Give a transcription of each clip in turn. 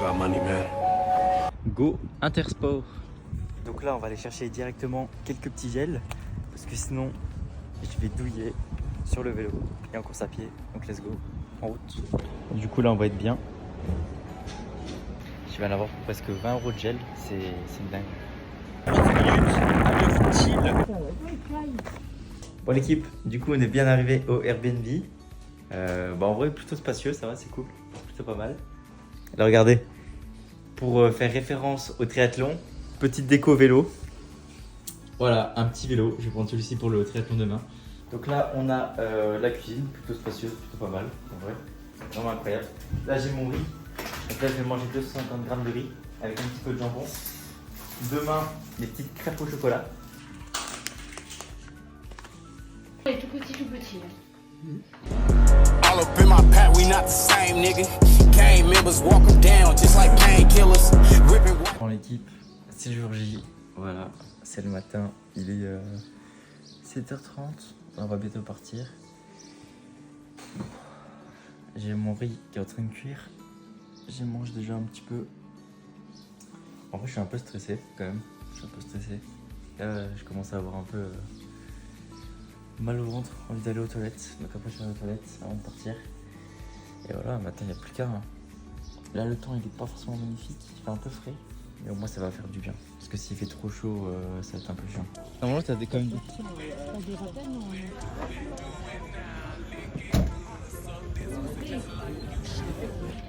got money, man. Go Intersport. Donc là on va aller chercher directement quelques petits gels parce que sinon je vais douiller sur le vélo et en course à pied. Donc let's go, en route. Du coup là on va être bien. Je vais en avoir pour presque 20 € de gel, c'est une dingue. 30 minutes à chill. Bon l'équipe, du coup on est bien arrivé au Airbnb. En vrai plutôt spacieux, ça va, c'est cool, plutôt pas mal. Alors regardez, pour faire référence au triathlon, petite déco vélo. Voilà, un petit vélo, je vais prendre celui-ci pour le triathlon demain. Donc là on a la cuisine, plutôt spacieuse, plutôt pas mal, en vrai, vraiment incroyable. Là j'ai mon riz, donc là je vais manger 250 grammes de riz avec un petit peu de jambon. Demain, les petites crêpes au chocolat. Il est tout petit, tout petit. All up in my pack, we not the same nigga. Gang members walk them down just like gang killers. Ripping. Prends l'équipe, c'est jour J. Voilà, c'est le matin, il est 7h30. On va bientôt partir. J'ai mon riz qui est en train de cuire. Je mange déjà un petit peu. En vrai, je suis un peu stressé quand même. Je suis un peu stressé. Là, je commence à avoir un peu mal au ventre, envie d'aller aux toilettes. Donc après, je vais aux toilettes avant de partir. Et voilà, matin, il n'y a plus qu'à. Là, le temps, il n'est pas forcément magnifique. Il fait un peu frais. Mais au moins, ça va faire du bien. Parce que s'il fait trop chaud, ça va être un peu chiant. Normalement, t'as quand même des...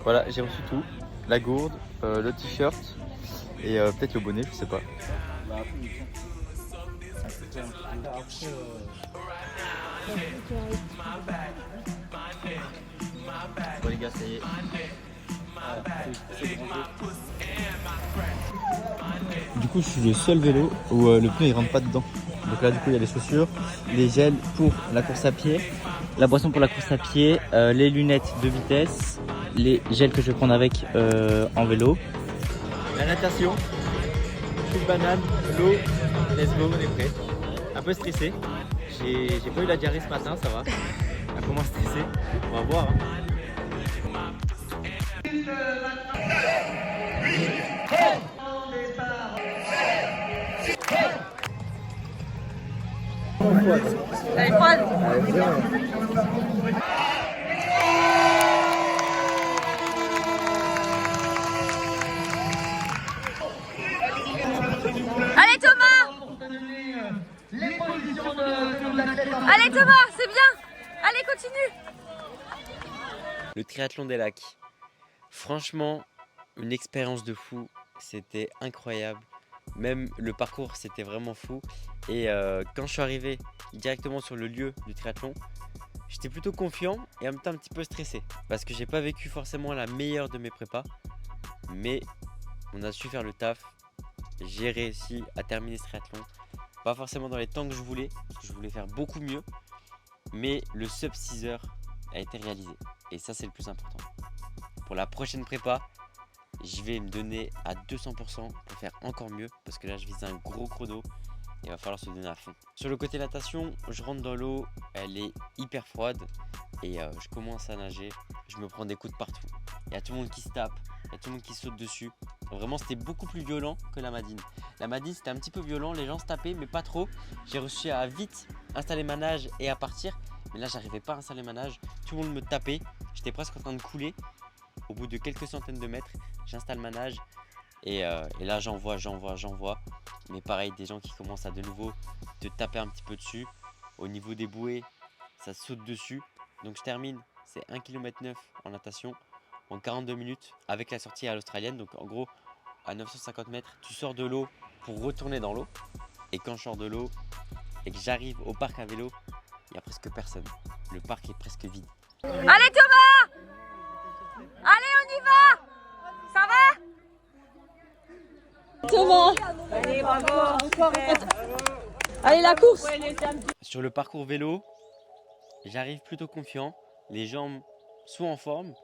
Voilà, j'ai reçu tout. La gourde, le t-shirt et peut-être le bonnet, je sais pas. Bon les gars, ça y est. Du coup, je suis le seul vélo où le pneu il rentre pas dedans. Donc là, du coup, il y a les chaussures, les gels pour la course à pied, la boisson pour la course à pied, les lunettes de vitesse, les gels que je vais prendre avec en vélo, la natation, une banane, l'eau. Let's go, on est prêt. Un peu stressé. J'ai pas eu la diarrhée ce matin, ça va. Un peu moins stressé. On va voir. Hein. Elle est froide. Allez Thomas. Allez Thomas, c'est bien. Allez, continue. Le triathlon des lacs. Franchement, une expérience de fou. C'était incroyable. Même le parcours, c'était vraiment fou. Et quand je suis arrivé directement sur le lieu du triathlon, j'étais plutôt confiant et en même temps un petit peu stressé. Parce que j'ai pas vécu forcément la meilleure de mes prépas. Mais on a su faire le taf. J'ai réussi à terminer ce triathlon. Pas forcément dans les temps que je voulais, parce que je voulais faire beaucoup mieux. Mais le sub 6 heures a été réalisé. Et ça, c'est le plus important. Pour la prochaine prépa, je vais me donner à 200% pour faire encore mieux. Parce que là, je vise un gros chrono. Il va falloir se donner à fond. Sur le côté natation, je rentre dans l'eau. Elle est hyper froide. Et je commence à nager. Je me prends des coups de partout. Il y a tout le monde qui se tape. Il y a tout le monde qui saute dessus. Vraiment, c'était beaucoup plus violent que la Madine. La Madine, c'était un petit peu violent. Les gens se tapaient, mais pas trop. J'ai réussi à vite installer ma nage et à partir. Mais là, j'arrivais pas à installer ma nage. Tout le monde me tapait. J'étais presque en train de couler. Au bout de quelques centaines de mètres, j'installe ma nage. Et là, j'en vois. Mais pareil, des gens qui commencent à de nouveau te taper un petit peu dessus. Au niveau des bouées, ça saute dessus. Donc, je termine. C'est 1,9 km en natation en 42 minutes avec la sortie à l'australienne. Donc, en gros, à 950 mètres, tu sors de l'eau pour retourner dans l'eau. Et quand je sors de l'eau et que j'arrive au parc à vélo, il n'y a presque personne. Le parc est presque vide. Allez Thomas. Allez, on y va. Ça va Thomas. Allez, bravo. Allez, la course. Sur le parcours vélo, j'arrive plutôt confiant. Les jambes sont en forme.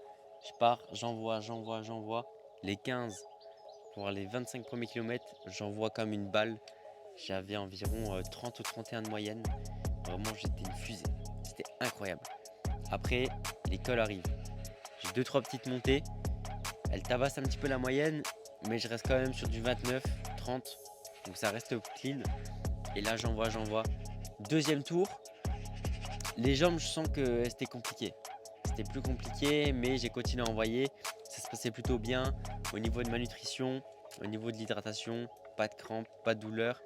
Je pars, j'envoie. Les 15 pour les 25 premiers kilomètres, j'envoie comme une balle. J'avais environ 30 ou 31 de moyenne. Vraiment, j'étais une fusée. C'était incroyable. Après, l'école arrive. J'ai 2-3 petites montées. Elle tabasse un petit peu la moyenne, mais je reste quand même sur du 29, 30. Donc ça reste clean. Et là, j'envoie. Deuxième tour, les jambes, je sens que c'était compliqué. C'était plus compliqué, mais j'ai continué à envoyer. Ça se passait plutôt bien au niveau de ma nutrition, au niveau de l'hydratation. Pas de crampes, pas de douleur,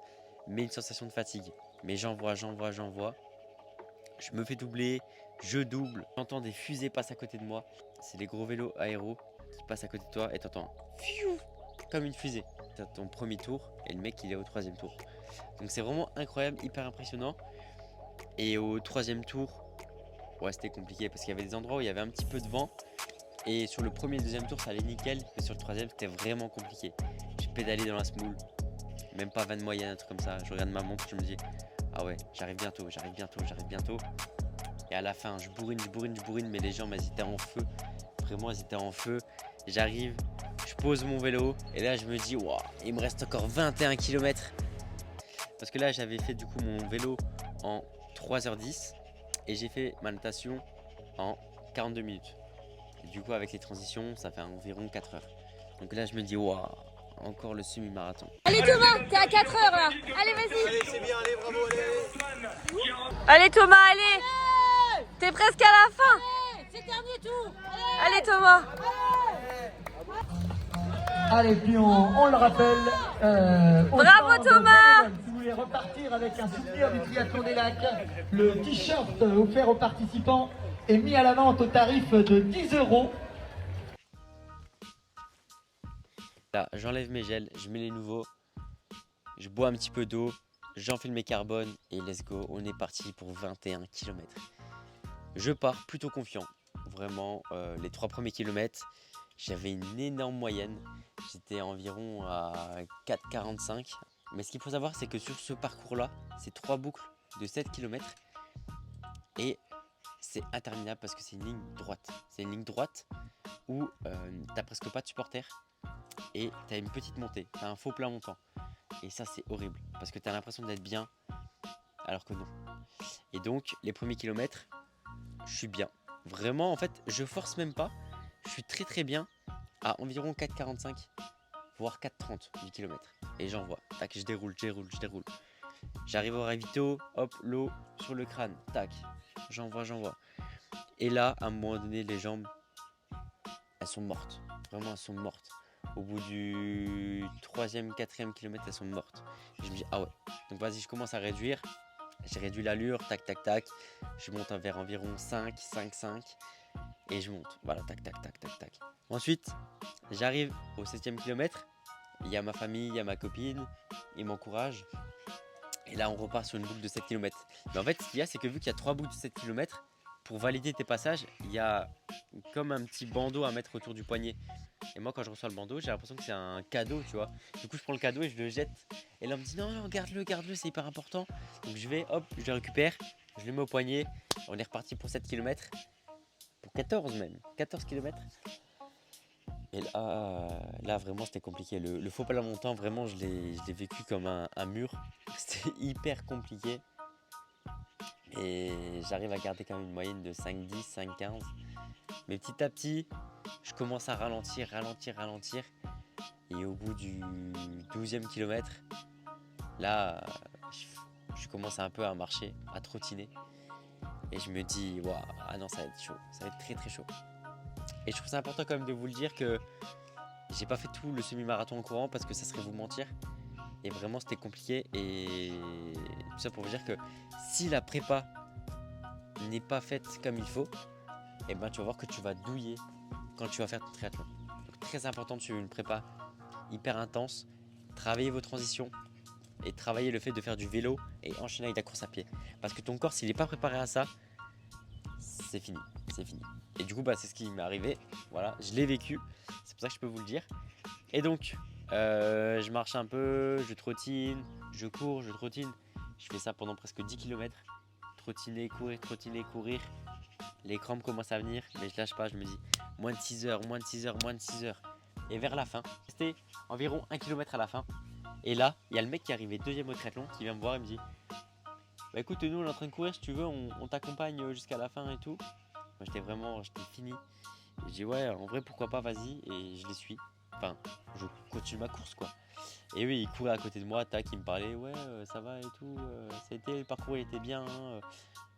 mais une sensation de fatigue. Mais j'envoie. Je me fais doubler, je double. J'entends des fusées passer à côté de moi. C'est les gros vélos aéros qui passent à côté de toi et t'entends comme une fusée. T'as ton premier tour et le mec il est au troisième tour. Donc c'est vraiment incroyable, hyper impressionnant. Et au troisième tour, ouais, c'était compliqué parce qu'il y avait des endroits où il y avait un petit peu de vent. Et sur le premier et le deuxième tour ça allait nickel, mais sur le troisième c'était vraiment compliqué. J'ai pédalé dans la smoule, même pas 20 de moyenne, un truc comme ça. Je regarde ma montre, je me dis ah ouais, j'arrive bientôt. Et à la fin je bourrine, mais les jambes elles étaient en feu. Vraiment elles étaient en feu. J'arrive, je pose mon vélo et là je me dis waouh, il me reste encore 21 km. Parce que là j'avais fait du coup mon vélo en 3h10 et j'ai fait ma natation en 42 minutes. Et du coup avec les transitions ça fait environ 4 heures. Donc là je me dis waouh, encore le semi-marathon. Allez Thomas, t'es à 4 heures là. Allez vas-y. Allez, c'est bien, allez, bravo, allez. Allez Thomas, allez. T'es presque à la fin. C'est le dernier tour. Allez Thomas. Allez, puis on le rappelle. Bravo, Thomas. Si vous voulez repartir avec un souvenir du triathlon des lacs, le t-shirt offert aux participants est mis à la vente au tarif de 10 €. Là, j'enlève mes gels, je mets les nouveaux, je bois un petit peu d'eau, j'enfile mes carbones et let's go, on est parti pour 21 km. Je pars plutôt confiant, vraiment, les 3 premiers kilomètres, j'avais une énorme moyenne, j'étais environ à 4,45. Mais ce qu'il faut savoir, c'est que sur ce parcours-là, c'est 3 boucles de 7 km et c'est interminable parce que c'est une ligne droite. C'est une ligne droite où t'as presque pas de supporters. Et tu as une petite montée, tu as un faux plat montant. Et ça c'est horrible parce que tu as l'impression d'être bien alors que non. Et donc les premiers kilomètres, je suis bien. Vraiment en fait, je force même pas. Je suis très bien à environ 4,45 voire 4,30 du kilomètre. Et j'envoie. Tac, je déroule. J'arrive au ravito, hop, l'eau sur le crâne. Tac, j'envoie. Et là, à un moment donné, les jambes, elles sont mortes. Vraiment, elles sont mortes. Au bout du 3e, 4e kilomètre, elles sont mortes. Et je me dis, ah ouais. Donc vas-y, je commence à réduire. J'ai réduit l'allure, tac. Je monte vers environ 5. Et je monte. Voilà, tac. Ensuite, j'arrive au 7e kilomètre. Il y a ma famille, il y a ma copine. Ils m'encouragent. Et là, on repart sur une boucle de 7 km. Mais en fait, ce qu'il y a, c'est que vu qu'il y a 3 boucles de 7 km, pour valider tes passages, il y a comme un petit bandeau à mettre autour du poignet. Et moi, quand je reçois le bandeau, j'ai l'impression que c'est un cadeau, tu vois. Du coup, je prends le cadeau et je le jette. Et là, on me dit non, garde-le, c'est hyper important. Donc, je vais, hop, je le récupère, je le mets au poignet. On est reparti pour 7 km. Pour 14 même, 14 km. Et là vraiment, c'était compliqué. Le faux pas montant, vraiment, je l'ai vécu comme un mur. C'était hyper compliqué. Et j'arrive à garder quand même une moyenne de 5,10, 5,15. Mais petit à petit, je commence à ralentir. Et au bout du 12e kilomètre, là, je commence un peu à marcher, à trottiner. Et je me dis, waouh, ah non, ça va être chaud. Ça va être très chaud. Et je trouve ça important quand même de vous le dire que j'ai pas fait tout le semi-marathon en courant parce que ça serait vous mentir. Et vraiment, c'était compliqué. Et tout ça pour vous dire que si la prépa n'est pas faite comme il faut, et ben tu vas voir que tu vas douiller quand tu vas faire ton triathlon. Donc très important de suivre une prépa hyper intense, travailler vos transitions et travailler le fait de faire du vélo et enchaîner avec la course à pied. Parce que ton corps, s'il n'est pas préparé à ça, c'est fini. Et du coup, c'est ce qui m'est arrivé. Voilà, je l'ai vécu. C'est pour ça que je peux vous le dire. Et donc, je marche un peu, je trottine, je cours, je trottine. Je fais ça pendant presque 10 km. Trottiner, courir. Les crampes commencent à venir, mais je lâche pas. Je me dis, moins de 6 heures. Et vers la fin, c'était environ 1 km à la fin. Et là, il y a le mec qui est arrivé deuxième au triathlon qui vient me voir et me dit, bah écoute, nous on est en train de courir, si tu veux, on t'accompagne jusqu'à la fin et tout. Moi j'étais fini. Et je dis ouais, en vrai pourquoi pas, vas-y, et je les suis. Enfin, je continue ma course quoi. Et oui, il courait à côté de moi, tac, il me parlait, ouais, ça va et tout, le parcours il était bien,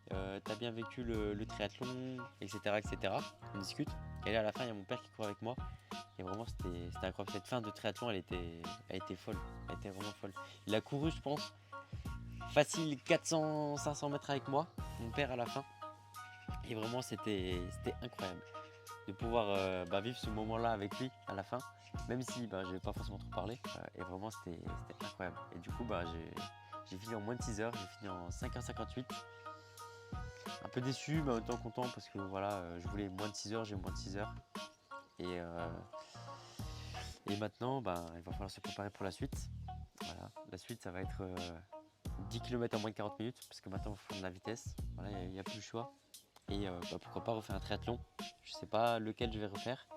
t'as bien vécu le triathlon, etc., etc. On discute. Et là à la fin, il y a mon père qui court avec moi. Et vraiment, c'était incroyable. Cette fin de triathlon, elle était folle. Elle était vraiment folle. Il a couru, je pense, facile 400-500 mètres avec moi, mon père à la fin. Et vraiment, c'était incroyable de pouvoir vivre ce moment-là avec lui à la fin, même si je n'avais pas forcément trop parlé. Et vraiment, c'était incroyable. Et du coup, j'ai fini en moins de 6 heures, j'ai fini en 5h58. Un peu déçu, mais en même temps content parce que voilà, je voulais moins de 6 heures, j'ai moins de 6 heures. Et maintenant, il va falloir se préparer pour la suite. Voilà. La suite, ça va être 10 km en moins de 40 minutes parce que maintenant, il faut prendre de la vitesse. Voilà, il n'y a plus le choix. Et pourquoi pas refaire un triathlon. Je sais pas lequel je vais refaire.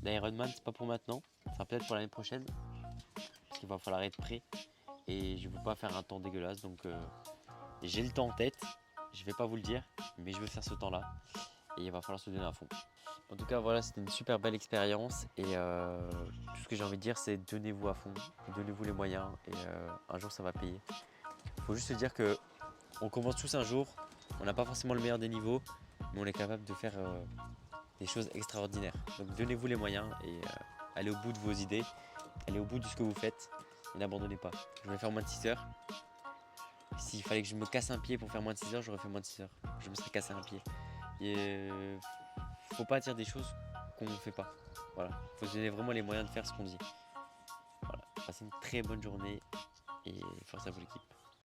L'Ironman, c'est pas pour maintenant. Enfin, peut-être pour l'année prochaine. Parce qu'il va falloir être prêt. Et je veux pas faire un temps dégueulasse. Donc, j'ai le temps en tête. Je vais pas vous le dire. Mais je veux faire ce temps-là. Et il va falloir se donner à fond. En tout cas, voilà, c'était une super belle expérience. Et tout ce que j'ai envie de dire, c'est donnez-vous à fond. Donnez-vous les moyens. Et un jour, ça va payer. Il faut juste se dire que on commence tous un jour. On n'a pas forcément le meilleur des niveaux. Mais on est capable de faire des choses extraordinaires. Donc donnez-vous les moyens et allez au bout de vos idées, allez au bout de ce que vous faites et n'abandonnez pas. Je vais faire moins de 6 heures. S'il fallait que je me casse un pied pour faire moins de 6 heures, j'aurais fait moins de 6 heures. Je me serais cassé un pied. Et faut pas dire des choses qu'on ne fait pas. Voilà. Faut se donner vraiment les moyens de faire ce qu'on dit. Voilà. Passez une très bonne journée et force à vous l'équipe.